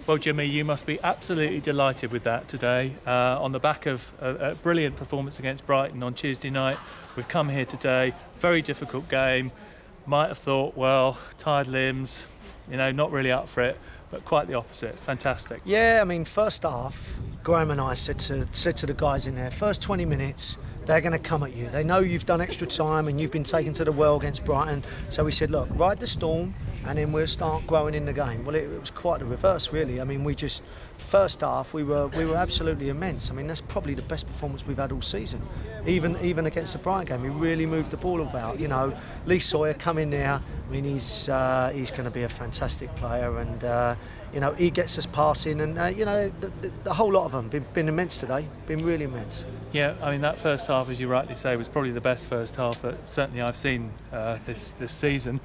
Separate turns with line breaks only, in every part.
Well, Jimmy, you must be absolutely delighted with that today. On the back of a brilliant performance against Brighton on Tuesday night, we've come here today, very difficult game. Might have thought, well, tired limbs, not really up for it, but quite the opposite. Fantastic.
Yeah, I mean, first half, Graham and I said to the guys in there, first 20 minutes, they're going to come at you. They know you've done extra time and you've been taken to the well against Brighton. So we said, look, ride the storm and then we'll start growing in the game. Well, it was quite the reverse, really. I mean, first half, we were absolutely immense. I mean, that's probably the best performance we've had all season. Even against the Brighton game, we really moved the ball about. Lee Sawyer come in there. I mean, he's going to be a fantastic player, and he gets us passing, and the whole lot of them been immense today. Been really immense.
Yeah, I mean, that first half, as you rightly say, was probably the best first half that certainly I've seen this season.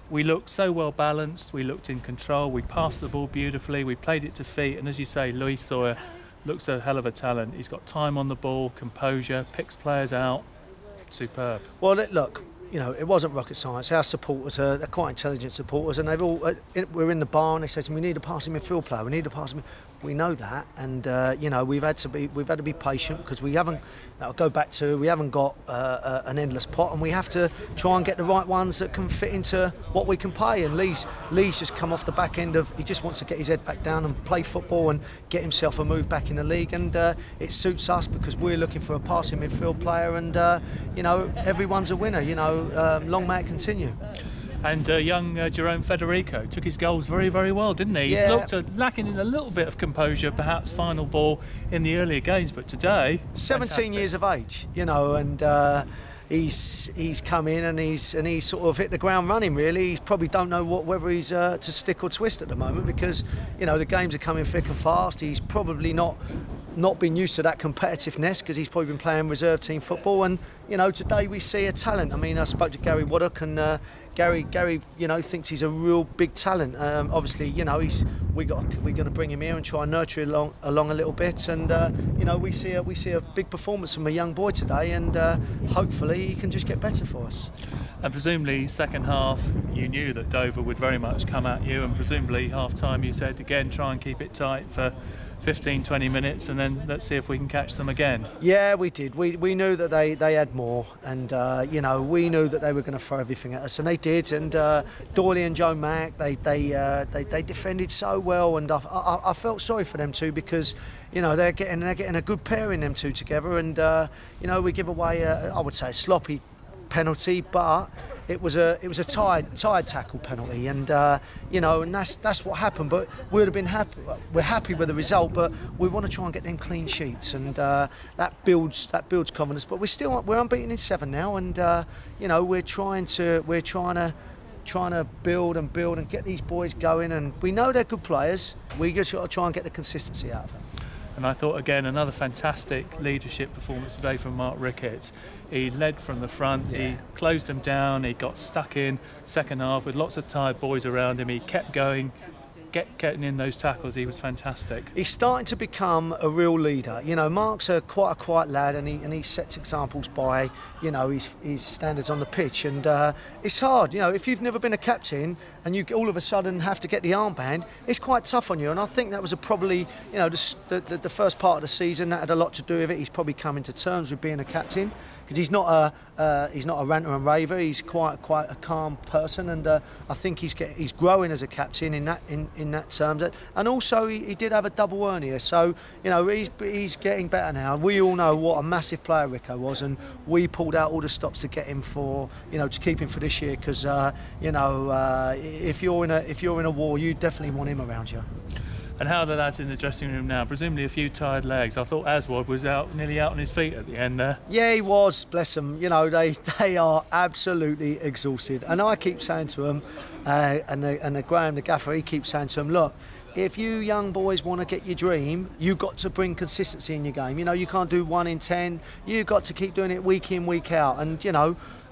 We looked so well balanced, we looked in control, we passed the ball beautifully, we played it to feet, and as you say, Louis Sawyer looks a hell of a talent. He's got time on the ball, composure, picks players out. Superb.
Well, look, it wasn't rocket science. Our supporters are quite intelligent supporters, and they've all we're in the bar and they say to me, "We need a passing midfield player. We need a passing." We know that, and we've had to be patient because we haven't. That'll go back to we haven't got an endless pot, and we have to try and get the right ones that can fit into what we can pay. And Lee's just come off the back end of he just wants to get his head back down and play football and get himself a move back in the league, and it suits us because we're looking for a passing midfield player, and everyone's a winner. Long may it continue.
And young Jerome Federico took his goals very, very well, didn't he?
Yeah.
He's looked lacking in a little bit of composure, perhaps final ball in the earlier games, but today,
17
fantastic.
Years of age, and he's come in and he's sort of hit the ground running. Really, he probably don't know whether he's to stick or twist at the moment because the games are coming thick and fast. He's probably not been used to that competitiveness because he's probably been playing reserve team football, and today we see a talent. I mean, I spoke to Gary Waddock, and Gary thinks he's a real big talent. Obviously, we're going to bring him here and try and nurture him along a little bit, and we see a big performance from a young boy today, and hopefully he can just get better for us.
And presumably second half you knew that Dover would very much come at you, and presumably half time you said again try and keep it tight for 15-20 minutes and then let's see if we can catch them again.
Yeah, we did. We knew that they had more, and we knew that they were going to throw everything at us, and they did. And Doyley and Joe Mack, they defended so well, and I felt sorry for them too because they're getting a good pairing them two together, and we give away I would say a sloppy penalty, but it was a tired tackle penalty, and and that's what happened. But we'd have been happy. We're happy with the result, but we want to try and get them clean sheets, and that builds confidence. But we're unbeaten in 7 now, and we're trying to build and get these boys going. And we know they're good players. We just got to try and get the consistency out of them.
And I thought, again, another fantastic leadership performance today from Mark Ricketts. He led from the front,
yeah.
He closed them down, he got stuck in second half with lots of tired boys around him. He kept going, getting in those tackles. He was fantastic.
He's starting to become a real leader. Mark's quite a quiet lad, and he sets examples by his standards on the pitch, and it's hard. If you've never been a captain and you all of a sudden have to get the armband, it's quite tough on you. And I think that was probably the first part of the season that had a lot to do with it. He's probably come into terms with being a captain because he's not a ranter and raver. He's quite a calm person, and I think he's growing as a captain in that terms. And also he did have a double hernia, so he's getting better now. We all know what a massive player Rico was, and we pulled out all the stops to get him to keep him for this year because if you're in a war, you definitely want him around you.
And how are the lads in the dressing room now? Presumably a few tired legs. I thought Aswad was nearly out on his feet at the end there.
Yeah, he was, bless them. They are absolutely exhausted. And I keep saying to them, and Graham, the gaffer, he keeps saying to them, look, if you young boys want to get your dream, you've got to bring consistency in your game. You can't do 1 in 10. You've got to keep doing it week in, week out. And,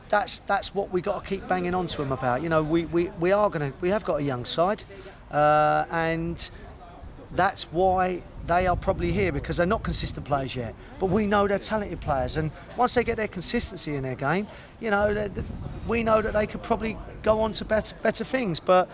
that's what we got to keep banging on to them about. We have got a young side, and that's why they are probably here, because they're not consistent players yet. But we know they're talented players, and once they get their consistency in their game, we know that they could probably go on to better things. But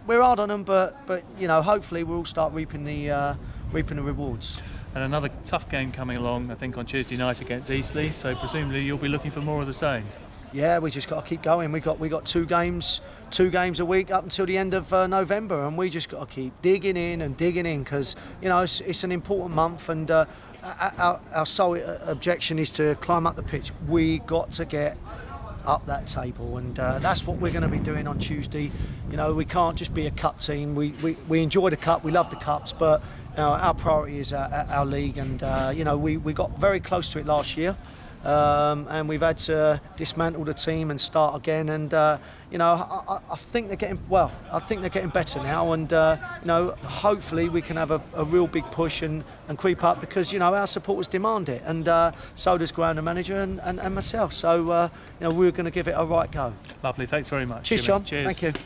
we're hard on them, but you know, hopefully we'll all start reaping the rewards.
And another tough game coming along, I think, on Tuesday night against Eastleigh. So presumably you'll be looking for more of the same.
Yeah, we just got to keep going. We got two games a week up until the end of November, and we just got to keep digging in because you know it's an important month, and our sole objection is to climb up the pitch. We got to get up that table, and that's what we're going to be doing on Tuesday. You know, we can't just be a cup team. We enjoy the cup, we love the cups, but you know, our priority is our league, and you know, we got very close to it last year. And we've had to dismantle the team and start again, and you know, I think they're getting I think they're getting better now, and you know, hopefully we can have a real big push and creep up, because you know our supporters demand it, and so does ground manager and myself. So you know, we're going to give it a right go.
Lovely, thanks very much.
Cheers,
Jimmy.
John.
Cheers.
Thank you.